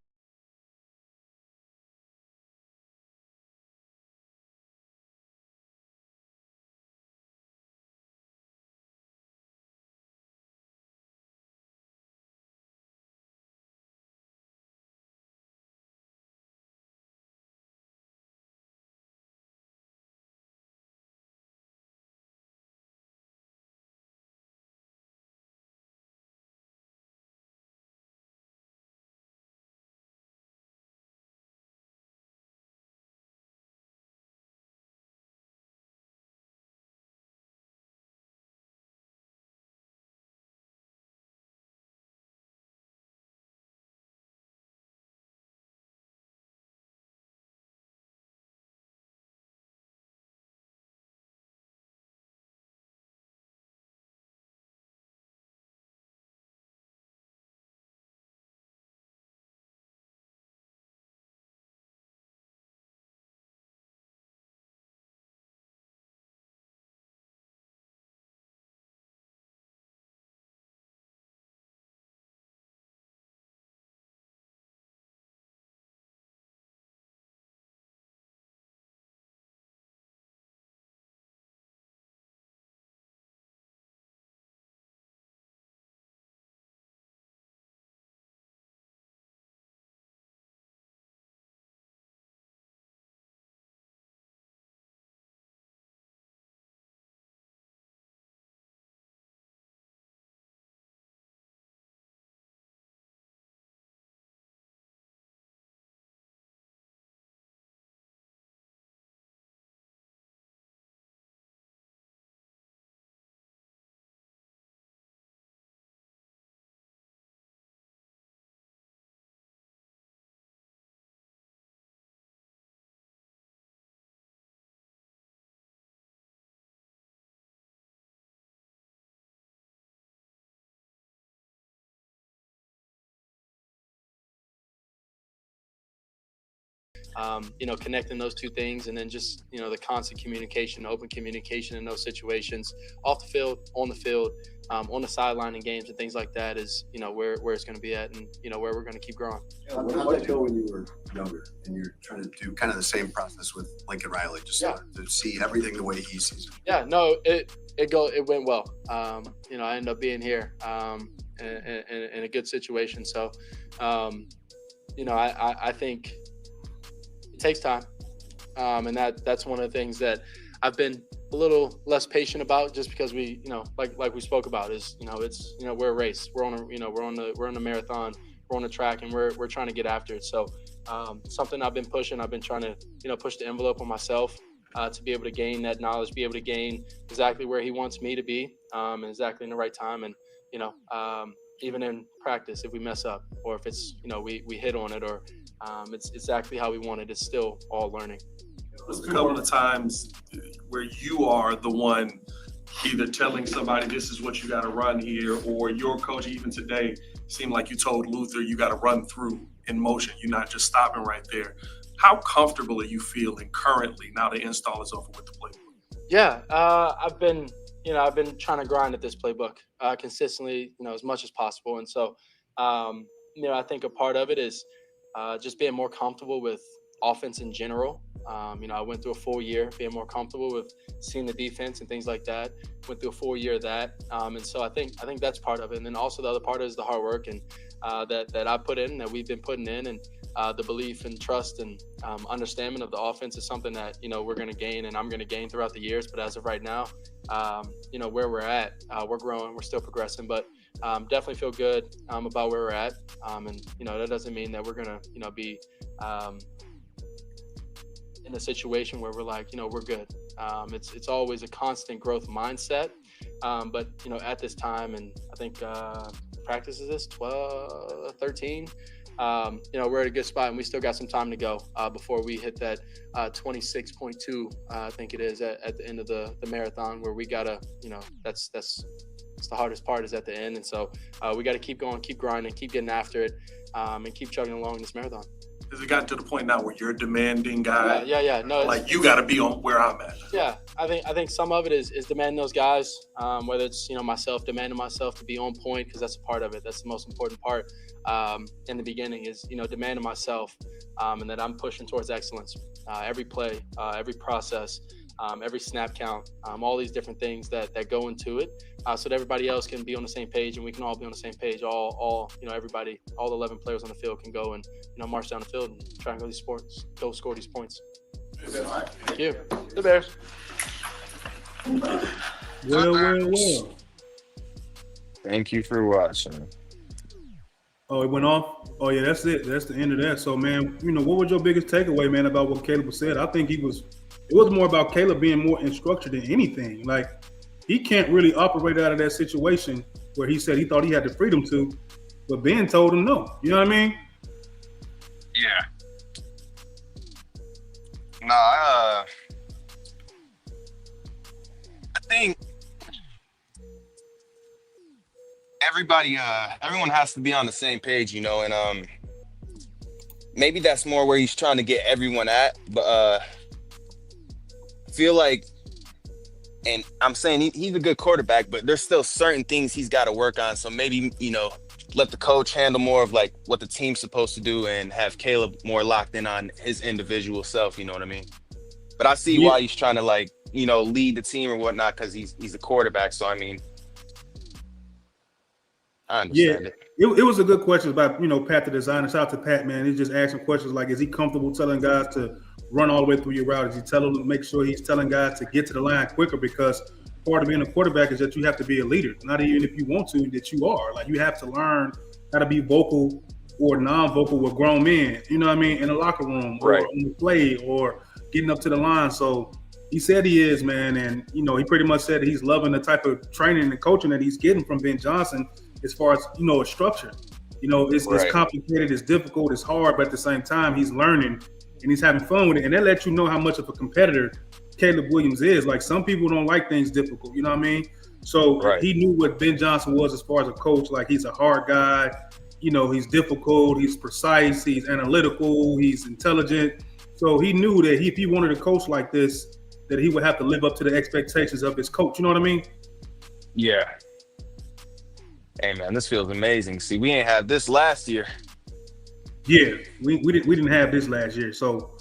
connecting those two things, and then just the constant communication, open communication in those situations, off the field, on the field, on the sideline in games and things like that is where it's going to be at, and where we're going to keep growing. How did that go when you were younger and you're trying to do kind of the same process with Lincoln Riley, just to see everything the way he sees it? Yeah, no, it went well. I ended up being here in a good situation. So, I think it takes time, and that's one of the things that I've been a little less patient about, just because we, like we spoke about, is it's we're a race, we're on a marathon, we're on a track, and we're trying to get after it. So something I've been pushing, I've been trying to push the envelope on myself to be able to gain that knowledge, be able to gain exactly where he wants me to be, and exactly in the right time. And even in practice, if we mess up, or if it's we hit on it, or it's exactly how we want it, it's still all learning. There's a couple of times where you are the one either telling somebody this is what you got to run here, or your coach even today seemed like you told Luther you got to run through in motion. You're not just stopping right there. How comfortable are you feeling currently now the install is over with the playbook? Yeah, I've been trying to grind at this playbook consistently, as much as possible. And so, I think a part of it is just being more comfortable with offense in general. I went through a full year being more comfortable with seeing the defense and things like that. Went through a full year of that, and so I think that's part of it. And then also the other part is the hard work and that I put in, that we've been putting in, and the belief and trust and understanding of the offense is something that we're going to gain, and I'm going to gain throughout the years. But as of right now, where we're at, we're growing, we're still progressing, but definitely feel good about where we're at. And that doesn't mean that we're going to be in a situation where we're like, we're good. It's always a constant growth mindset. But at this time, and I think practice is this 13. We're at a good spot, and we still got some time to go before we hit that 26.2. I think it is at the end of the marathon, where we gotta, that's the hardest part, is at the end. And so we got to keep going, keep grinding, keep getting after it, and keep chugging along this marathon. Has it gotten to the point now where you're a demanding guy? Yeah. No, like you got to be on where I'm at. Yeah, I think some of it is demanding those guys, whether it's myself, demanding myself to be on point, because that's a part of it. That's the most important part in the beginning, is demanding myself, and that I'm pushing towards excellence. Every play, every process, every snap count, all these different things that go into it, so that everybody else can be on the same page, and we can all be on the same page. All everybody, all the 11 players on the field can go and march down the field and try and go score these points. Thank you. The Bears. Well. Thank you for watching. Oh, it went off? Oh, yeah, that's it. That's the end of that. So, man, what was your biggest takeaway, man, about what Caleb said? I think it was more about Caleb being more instructed than anything. Like, he can't really operate out of that situation where he said he thought he had the freedom to, but Ben told him no. You know what I mean? Yeah. No, I think everyone has to be on the same page, and maybe that's more where he's trying to get everyone at, but I feel like, and I'm saying he's a good quarterback, but there's still certain things he's got to work on. So maybe, let the coach handle more of like what the team's supposed to do, and have Caleb more locked in on his individual self, you know what I mean? But I see why he's trying to lead the team or whatnot, because he's a quarterback. So, I mean, I understand it. It was a good question about, Pat the designer. Shout out to Pat, man. He's just asking questions like, is he comfortable telling guys to run all the way through your route? Is he telling them to make sure he's telling guys to get to the line quicker? Because part of being a quarterback is that you have to be a leader. Not even if you want to, that you are. Like, you have to learn how to be vocal or non-vocal with grown men, you know what I mean, in the locker room or on the play or getting up to the line. So he said he is, man. And, he pretty much said that he's loving the type of training and coaching that he's getting from Ben Johnson as far as, a structure. It's complicated, it's difficult, it's hard, but at the same time, he's learning and he's having fun with it. And that lets you know how much of a competitor Caleb Williams is. Like, some people don't like things difficult, you know what I mean? So he knew what Ben Johnson was as far as a coach. Like, he's a hard guy, he's difficult, he's precise, he's analytical, he's intelligent. So he knew that if he wanted a coach like this, that he would have to live up to the expectations of his coach. You know what I mean? Yeah. Hey, man, this feels amazing. See, we ain't had this last year. Yeah, we didn't have this last year. So,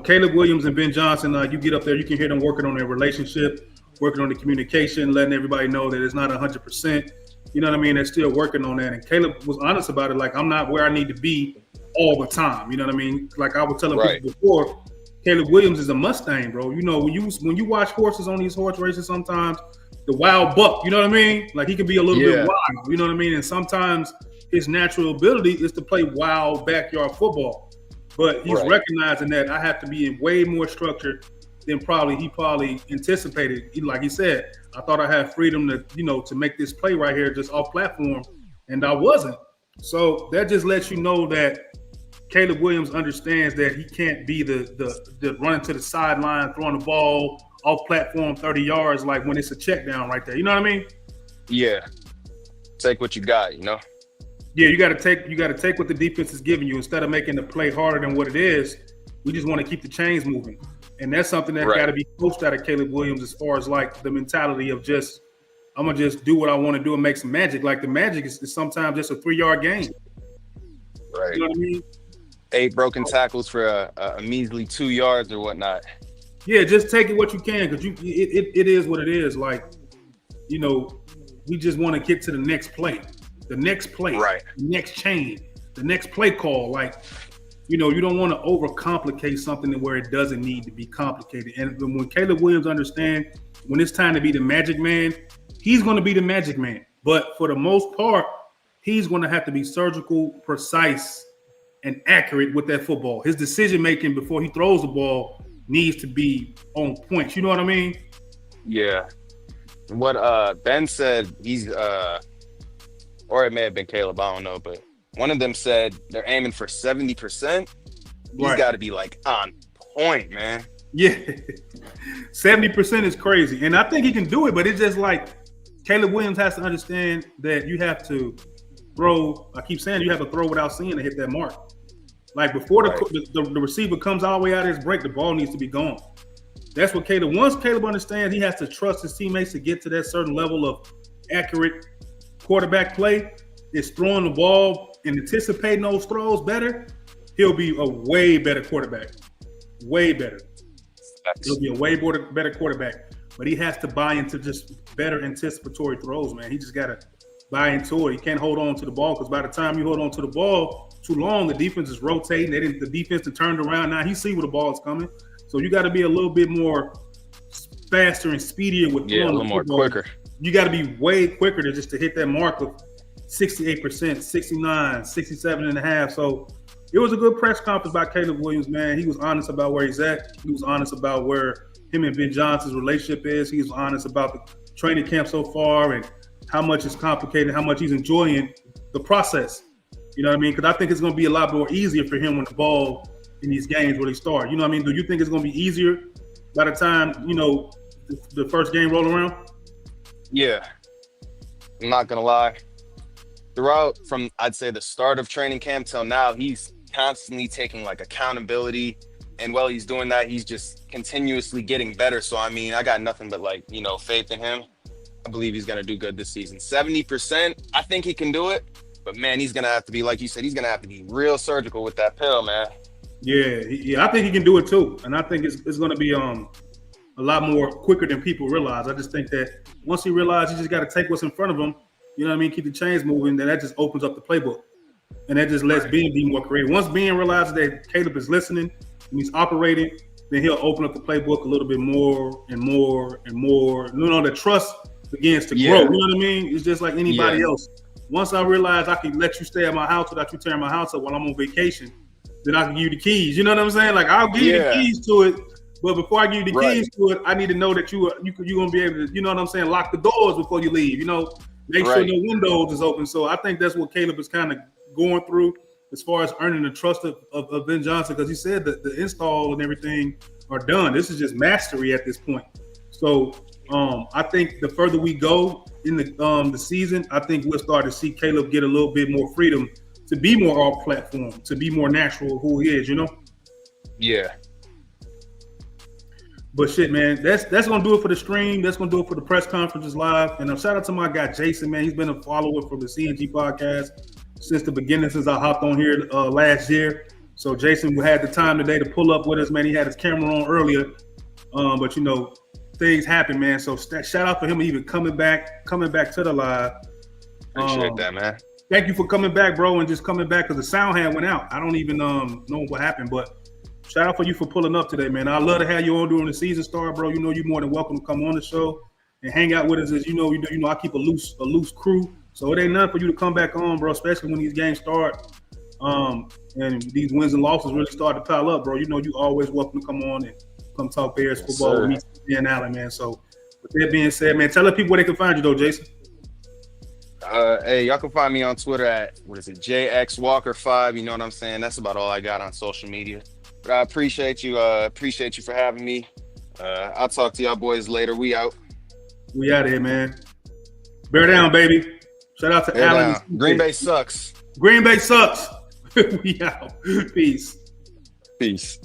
Caleb Williams and Ben Johnson, you get up there, you can hear them working on their relationship, working on the communication, letting everybody know that it's not 100%. You know what I mean? They're still working on that. And Caleb was honest about it. Like, I'm not where I need to be all the time. You know what I mean? Like I was telling people before, Caleb Williams is a Mustang, bro. When you watch horses on these horse races, sometimes the wild buck, you know what I mean? Like, he can be a little bit wild, you know what I mean? And sometimes his natural ability is to play wild backyard football. But he's recognizing that I have to be in way more structured than he probably anticipated. Like he said, I thought I had freedom to, to make this play right here just off platform, and I wasn't. So that just lets you know that Caleb Williams understands that he can't be the running to the sideline, throwing the ball off platform 30 yards, like when it's a check down right there. You know what I mean? Yeah. Take what you got, Yeah, you got to take what the defense is giving you instead of making the play harder than what it is. We just want to keep the chains moving, and that's something that's got to be coached out of Caleb Williams as far as like the mentality of just, I'm gonna just do what I want to do and make some magic. Like, the magic is sometimes just a 3-yard game. Right. You know what I mean? 8 broken tackles for a measly 2 yards or whatnot. Yeah, just take it what you can, because it is what it is. Like, you know, we just want to get to the next play, the next chain, the next play call. Like, you know, you don't want to overcomplicate something where it doesn't need to be complicated. And when Caleb Williams understands when it's time to be the magic man, he's going to be the magic man. But for the most part, he's going to have to be surgical, precise, and accurate with that football. His decision making before he throws the ball needs to be on point. You know what I mean? Yeah. What Ben said, he's or it may have been Caleb, I don't know, but one of them said they're aiming for 70%. He's got to be like on point, man. Yeah. 70% is crazy. And I think he can do it, but it's just like Caleb Williams has to understand that you have to throw. I keep saying you have to throw without seeing to hit that mark. Like before the receiver comes all the way out of his break, the ball needs to be gone. That's what Caleb. Once Caleb understands, he has to trust his teammates to get to that certain level of accurate quarterback play. Is throwing the ball and anticipating those throws better. He'll be a way better quarterback. Way better. He'll be a way better quarterback. But he has to buy into just better anticipatory throws, man. He just got to buy into it. He can't hold on to the ball, because by the time you hold on to the ball too long, the defense is rotating. The defense has turned around. Now he see where the ball is coming. So you got to be a little bit more faster and speedier with throwing. Yeah, a little more quicker. You got to be way quicker to hit that mark of 68%, 69, 67 and a half. So it was a good press conference by Caleb Williams, man. He was honest about where he's at. He was honest about where him and Ben Johnson's relationship is. He was honest about the training camp so far and how much it's complicated, how much he's enjoying the process. You know what I mean? Because I think it's going to be a lot more easier for him when the ball in these games really start. You know what I mean? Do you think it's going to be easier by the time, you know, the first game roll around? Yeah. I'm not going to lie. Throughout from, I'd say, the start of training camp till now, he's constantly taking like accountability. And while he's doing that, he's just continuously getting better. So, I mean, I got nothing but like, you know, faith in him. I believe he's going to do good this season. 70%, I think he can do it. But, man, he's going to have to be, like you said, he's going to have to be real surgical with that pill, man. Yeah, I think he can do it too. And I think it's going to be a lot more quicker than people realize. I just think that once he realizes he just got to take what's in front of him, you know what I mean, keep the chains moving, then that just opens up the playbook. And that just lets Ben be more creative. Once Ben realizes that Caleb is listening and he's operating, then he'll open up the playbook a little bit more and more and more. You know, the trust begins to grow. You know what I mean? It's just like anybody else. Once I realize I can let you stay at my house without you tearing my house up while I'm on vacation, then I can give you the keys. You know what I'm saying? Like, I'll give you the keys to it, but before I give you the keys to it, I need to know that you're gonna be able to, you know what I'm saying, lock the doors before you leave. You know, make sure no windows is open. So I think that's what Caleb is kind of going through as far as earning the trust of Ben Johnson, because he said that the install and everything are done. This is just mastery at this point. So I think the further we go in the season, I think we'll start to see Caleb get a little bit more freedom to be more off platform, to be more natural who he is, you know? Yeah. But shit, man, that's gonna do it for the stream. That's gonna do it for the press conferences live. And shout out to my guy Jason, man. He's been a follower for the CNG podcast since the beginning, since I hopped on here last year. So Jason had the time today to pull up with us, man. He had his camera on earlier, but you know, things happen, man. So shout out for him even coming back to the live. Appreciate that, man. Thank you for coming back, bro, and just coming back because the sound had went out. I don't even know what happened, but shout out for you for pulling up today, man. I love to have you on during the season start, bro. You know you're more than welcome to come on the show and hang out with us. As you know, I keep a loose crew, so it ain't nothing for you to come back on, bro. Especially when these games start, and these wins and losses really start to pile up, bro. You know you always welcome to come on and come talk Bears football with me, Dan Allen, man. So with that being said, man, tell the people where they can find you, though, Jason. Hey, y'all can find me on Twitter at JXWalker5. You know what I'm saying? That's about all I got on social media. But I appreciate you. Appreciate you for having me. I'll talk to y'all boys later. We out. We out of here, man. Bear down, baby. Shout out to Allen. Green Bay sucks. Green Bay sucks. We out. Peace. Peace.